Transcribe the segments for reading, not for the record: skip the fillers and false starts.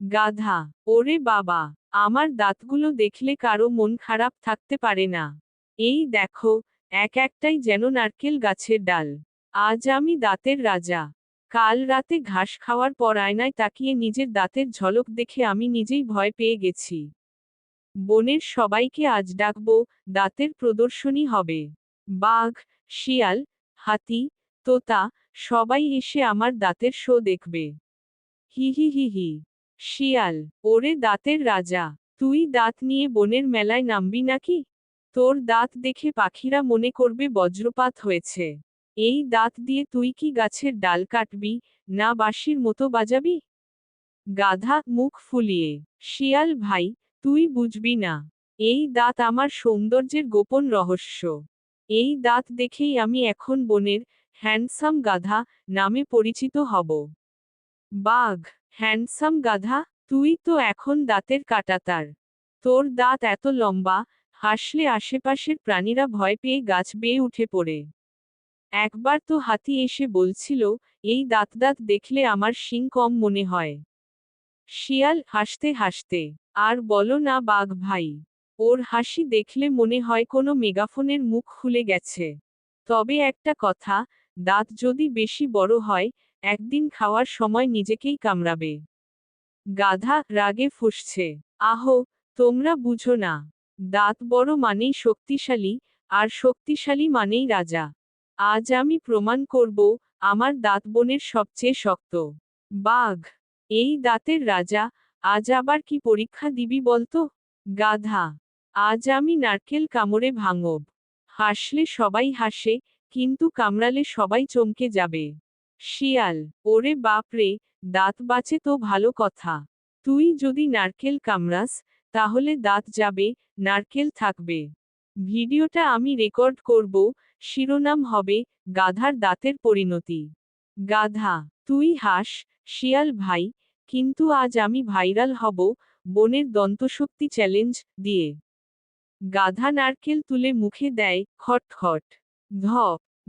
গাধা। ওরে বাবা, আমার দাঁতগুলো দেখলে কারো মন খারাপ থাকতে পারে না। এই দেখো, এক একটাই যেন নারকেল গাছের ডাল। আজ আমি দাঁতের রাজা। কাল রাতে ঘাস খাওয়ার পর আয়নায় তাকিয়ে নিজের দাঁতের ঝলক দেখে আমি নিজেই ভয় পেয়ে গেছি। বনের সবাইকে আজ ডাকবো, দাঁতের প্রদর্শনী হবে। বাঘ, শিয়াল, হাতি, তোতা, সবাই এসে আমার দাঁতের শো দেখবে। হি হি হি হি। শিয়াল, ওরে দাঁতের রাজা, তুই দাঁত নিয়ে বনের মেলায় নামবি নাকি? তোর দাঁত দেখে পাখিরা মনে করবে বজ্রপাত হয়েছে। এই দাঁত দিয়ে তুই কি গাছের ডাল কাটবি, না বাঁশির মতো বাজাবি? গাধা, মুখ ফুলিয়ে, শিয়াল ভাই, তুই বুঝবি না। এই দাঁত আমার সৌন্দর্যের গোপন রহস্য। এই দাঁত দেখেই আমি এখন বনের হ্যান্ডসাম গাধা নামে পরিচিত হব। বাঘ, হ্যান্ডসাম গাধা, তুই তো এখন দাঁতের কাঁটাতার। তোর দাঁত এত লম্বা, হাসলে আশেপাশের প্রাণীরা ভয় পেয়ে গাছ বেয়ে উঠে পড়ে। একবার তো হাতি এসে বলছিল, এই দাঁত দেখলে আমার শিং কম মনে হয়। শিয়াল, হাসতে হাসতে, আর বলো না বাঘ ভাই। ওর হাসি দেখলে মনে হয় কোনো মেগাফোনের মুখ খুলে গেছে। তবে একটা কথা, দাঁত যদি বেশি বড় হয়, একদিন খাওয়ার সময় নিজেকেই কামড়াবে। গাধা, রাগে ফুঁসছে। আহো, তোমরা বুঝো না। দাঁত বড় মানেই শক্তিশালী, আর শক্তিশালী মানেই রাজা। আজ আমি প্রমাণ করব, আমার দাঁত বনের সবচেয়ে শক্ত। বাঘ, এই দাঁতের রাজা, আজ আবার কি পরীক্ষা দিবি বলতো? গাধা, আজ আমি নারকেল কামড়ে ভাঙব। হাসলে সবাই হাসে, কিন্তু কামড়ালে সবাই চমকে যাবে। শিয়াল, ওরে বাপরে, দাঁত বাঁচে তো ভালো কথা। তুই যদি নারকেল কামড়াস, তাহলে দাঁত যাবে, নারকেল থাকবে। ভিডিওটা আমি রেকর্ড করব, শিরোনাম হবে, গাধার দাঁতের পরিণতি। গাধা, তুই হাস, শিয়াল ভাই, কিন্তু আজ আমি ভাইরাল হব, বনের দন্তশক্তি চ্যালেঞ্জ দিয়ে। গাধা নারকেল তুলে মুখে দেয়, খটখট। ধ।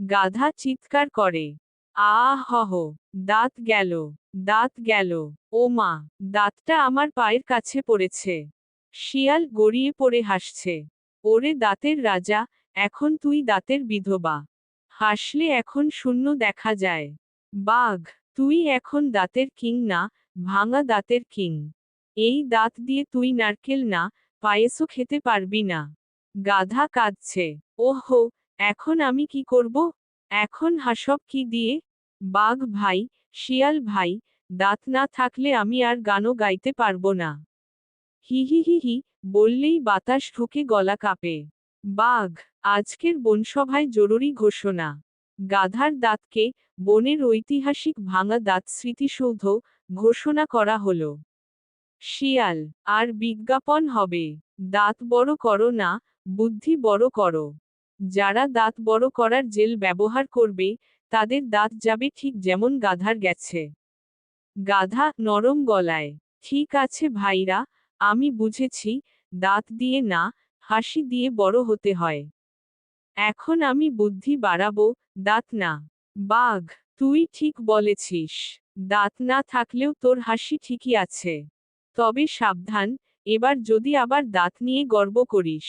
গাধা চিৎকার করে। আহ, দাঁত গেল, দাঁত গেল। ও মা, দাঁতটা আমার পায়ের কাছে পড়েছে। শিয়াল গড়িয়ে পড়ে হাসছে। ওরে দাঁতের রাজা, এখন তুই দাঁতের বিধবা। হাসলে এখন শূন্য দেখা যায়। বাঘ, তুই এখন দাঁতের কিং না, ভাঙা দাঁতের কিং। এই দাঁত দিয়ে তুই নারকেল না, পায়েসও খেতে পারবি না। গাধা কাঁদছে। ওহো, এখন আমি কি করব? এখন হাসব কি দিয়ে? বাঘ ভাই, শিয়াল ভাই, দাঁত না থাকলে আমি আর গানও গাইতে পারবো না। হি হি হি হি, বললেই বাতাস ঢুকে গলা কাঁপে। বাঘ, আজকের বনসভায় জরুরি ঘোষণা। গাধার দাঁতকে বনের ঐতিহাসিক ভাঙা দাঁত স্মৃতিসৌধ ঘোষণা করা হলো। শিয়াল, আর বিজ্ঞাপন হবে, দাঁত বড় করো না, বুদ্ধি বড় করো। যারা দাঁত বড় করার জেল ব্যবহার করবে, তাদের দাঁত যাবে ঠিক যেমন গাধার গেছে। গাধা, নরম গলায়, ঠিক আছে ভাইরা, আমি বুঝেছি, দাঁত দিয়ে না, হাসি দিয়ে বড় হতে হয়। এখন আমি বুদ্ধি বাড়াবো, দাঁত না। বাঘ, তুই ঠিক বলেছিস। দাঁত না থাকলেও তোর হাসি ঠিকই আছে। তবে সাবধান, এবার যদি আবার দাঁত নিয়ে গর্ব করিস,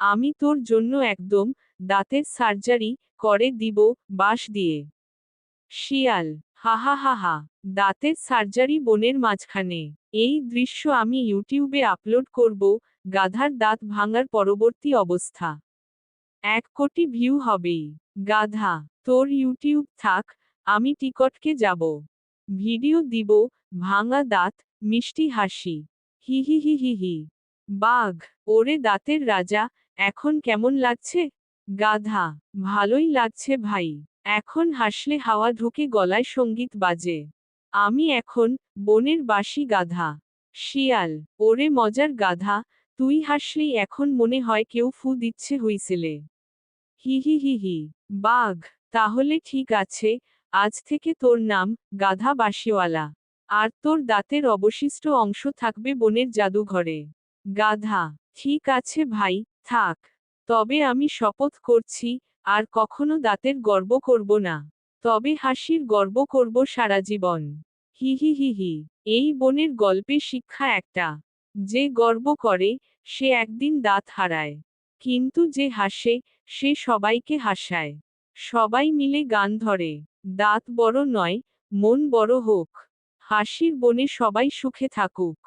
আমি তোর জন্য একদম দাঁতের সার্জারি করে দিব, বাঁশ দিয়ে। শিয়াল, হা হা হা হা, দাঁতের সার্জারি বনের মাঝখানে। এই দৃশ্য আমি ইউটিউবে আপলোড করব, গাধার দাঁত ভাঙার পরবর্তী অবস্থা। 1 কোটি ভিউ হবেই। গাধা, তোর ইউটিউব থাক, আমি টিকটকে যাব। ভিডিও দিব, ভাঙা দাঁত, মিষ্টি হাসি। হি হি হি হি হি। বাঘ, ওরে দাঁতের রাজা, এখন কেমন লাগছে? গাধা, ভালোই লাগছে ভাই। এখন হাসলে হাওয়া ঢুকে গলায় সঙ্গীত বাজে। আমি এখন বনের বাঁশি গাধা। শিয়াল, ওরে মজার গাধা, তুই হাসলেই এখন মনে হয় কেউ ফু দিচ্ছে হুইসেলে। হি হি হি হি। বাঘ, তাহলে ঠিক আছে, আজ থেকে তোর নাম গাধা বাঁশিওয়ালা। আর তোর দাঁতের অবশিষ্ট অংশ থাকবে বনের জাদুঘরে। গাধা, ঠিক আছে ভাই, থাক। তবে আমি শপথ করছি, আর কখনো দাঁতের গর্ব করব না। তবে হাসির গর্ব করব সারা জীবন। হি হি হি হি। এই বনের গল্পের শিক্ষা একটা। যে গর্ব করে, সে একদিন দাঁত হারায়। কিন্তু যে হাসে, সে সবাইকে হাসায়। সবাই মিলে গান ধরে। দাঁত বড় নয়, মন বড় হোক। হাসির বনে সবাই সুখে থাকুক।